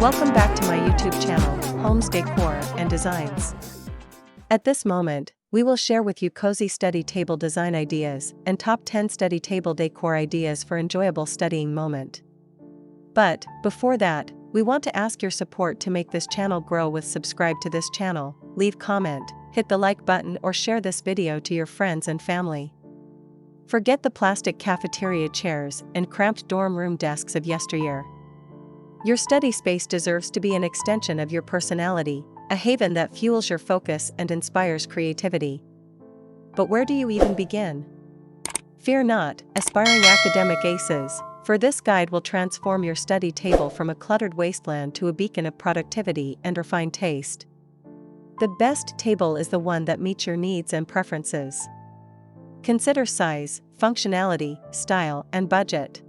Welcome back to my YouTube channel, Homes Decor and Designs. At this moment, we will share with you cozy study table design ideas and top 10 study table decor ideas for enjoyable studying moment. But, before that, we want to ask your support to make this channel grow with subscribe to this channel, leave comment, hit the like button or share this video to your friends and family. Forget the plastic cafeteria chairs and cramped dorm room desks of yesteryear. Your study space deserves to be an extension of your personality, a haven that fuels your focus and inspires creativity. But where do you even begin? Fear not, aspiring academic aces, for this guide will transform your study table from a cluttered wasteland to a beacon of productivity and refined taste. The best table is the one that meets your needs and preferences. Consider size, functionality, style, and budget.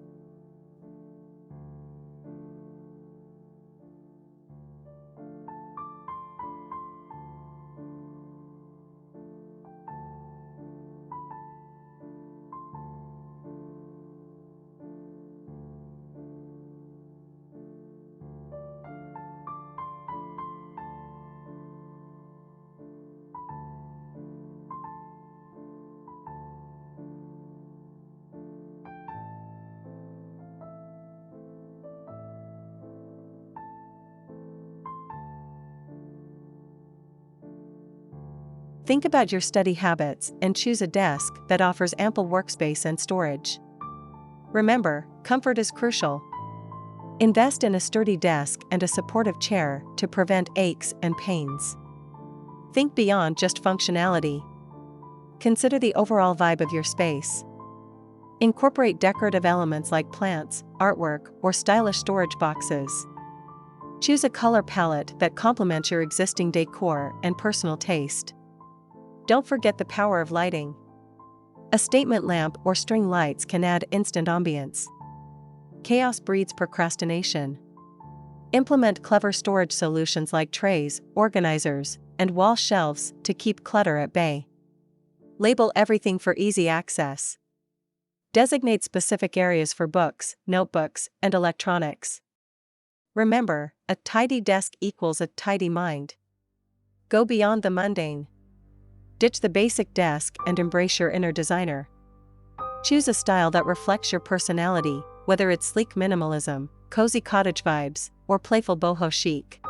Think about your study habits and choose a desk that offers ample workspace and storage. Remember, comfort is crucial. Invest in a sturdy desk and a supportive chair to prevent aches and pains. Think beyond just functionality. Consider the overall vibe of your space. Incorporate decorative elements like plants, artwork, or stylish storage boxes. Choose a color palette that complements your existing decor and personal taste. Don't forget the power of lighting. A statement lamp or string lights can add instant ambience. Chaos breeds procrastination. Implement clever storage solutions like trays, organizers, and wall shelves to keep clutter at bay. Label everything for easy access. Designate specific areas for books, notebooks, and electronics. Remember, a tidy desk equals a tidy mind. Go beyond the mundane. Ditch the basic desk and embrace your inner designer. Choose a style that reflects your personality, whether it's sleek minimalism, cozy cottage vibes, or playful boho chic.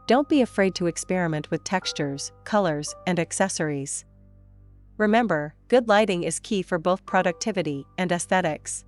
Don't be afraid to experiment with textures, colors, and accessories. Remember, good lighting is key for both productivity and aesthetics.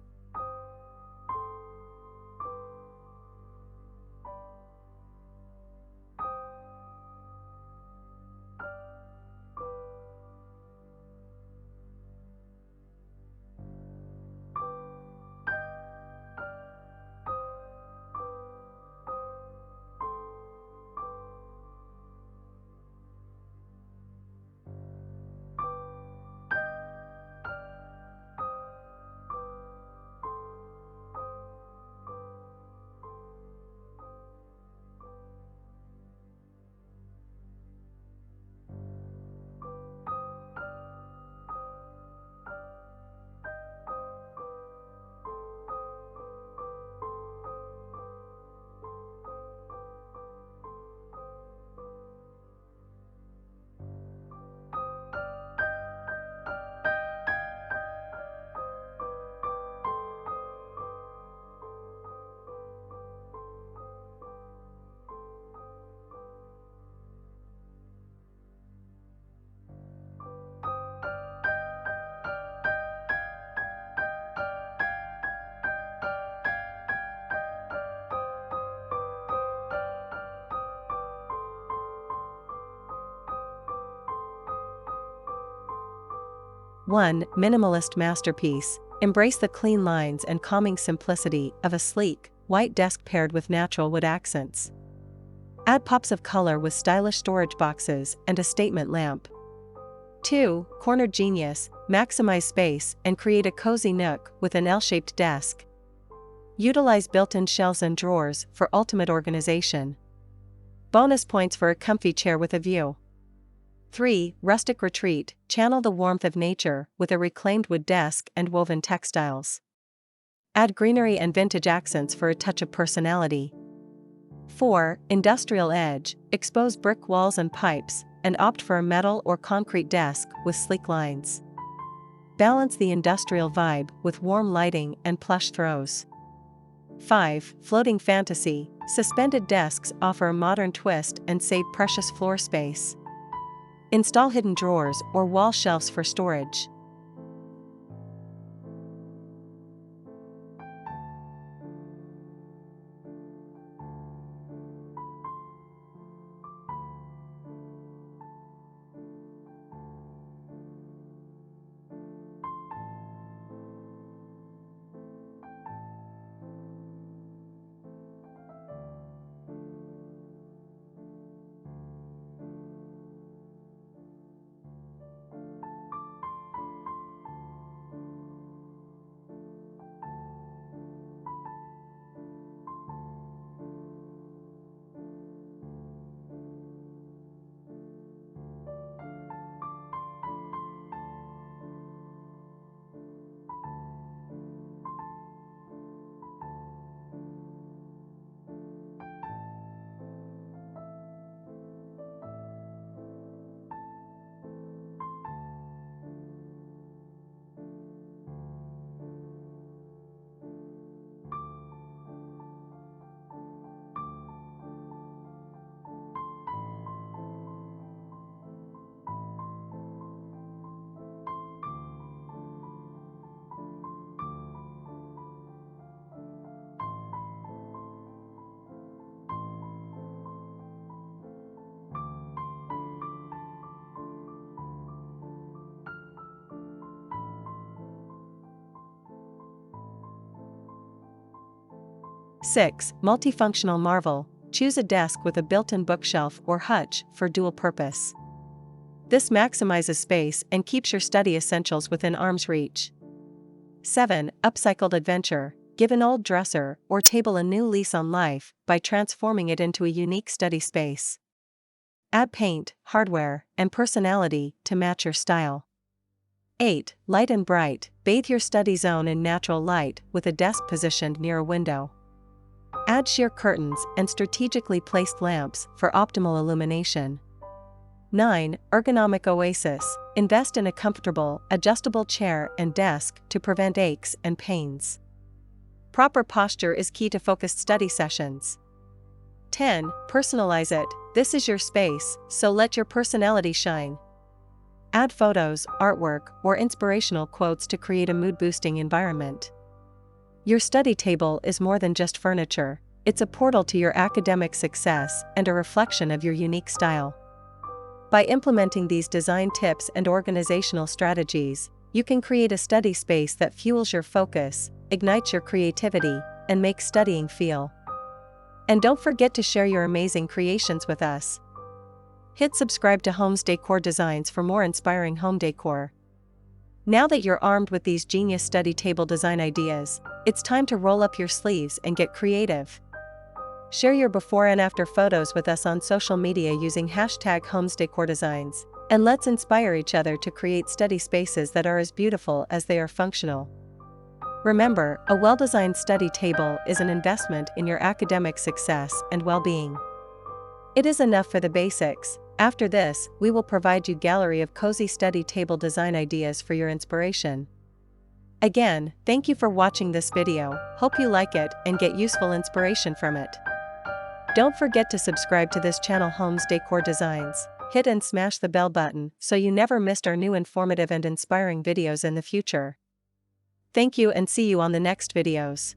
One minimalist masterpiece. Embrace the clean lines and calming simplicity of a sleek, white desk paired with natural wood accents. Add pops of color with stylish storage boxes and a statement lamp. 2. Cornered genius. Maximize space and create a cozy nook with an L-shaped desk. Utilize built-in shelves and drawers for ultimate organization. Bonus points for a comfy chair with a view. 3. Rustic retreat. Channel the warmth of nature with a reclaimed wood desk and woven textiles. Add greenery and vintage accents for a touch of personality. 4. Industrial edge, expose brick walls and pipes, and opt for a metal or concrete desk with sleek lines. Balance the industrial vibe with warm lighting and plush throws. 5. Floating fantasy, suspended desks offer a modern twist and save precious floor space. Install hidden drawers or wall shelves for storage. Six. Multifunctional marvel, choose a desk with a built-in bookshelf or hutch for dual purpose. This maximizes space and keeps your study essentials within arm's reach. 7. Upcycled adventure, give an old dresser or table a new lease on life by transforming it into a unique study space. Add paint, hardware, and personality to match your style. 8. Light and bright, bathe your study zone in natural light with a desk positioned near a window. Add sheer curtains and strategically placed lamps for optimal illumination. 9. Ergonomic oasis, invest in a comfortable, adjustable chair and desk to prevent aches and pains. Proper posture is key to focused study sessions. 10. Personalize it, this is your space, so let your personality shine. Add photos, artwork, or inspirational quotes to create a mood-boosting environment. Your study table is more than just furniture, it's a portal to your academic success and a reflection of your unique style. By implementing these design tips and organizational strategies, you can create a study space that fuels your focus, ignites your creativity, and makes studying feel. And don't forget to share your amazing creations with us. Hit subscribe to Homes Decor Designs for more inspiring home decor. Now that you're armed with these genius study table design ideas, it's time to roll up your sleeves and get creative. Share your before and after photos with us on social media using #HomesDecorDesigns, and let's inspire each other to create study spaces that are as beautiful as they are functional. Remember, a well-designed study table is an investment in your academic success and well-being. It is enough for the basics. After this, we will provide you a gallery of cozy study table design ideas for your inspiration. Again, thank you for watching this video, hope you like it and get useful inspiration from it. Don't forget to subscribe to this channel Homes Decor Designs, hit and smash the bell button so you never missed our new informative and inspiring videos in the future. Thank you and see you on the next videos.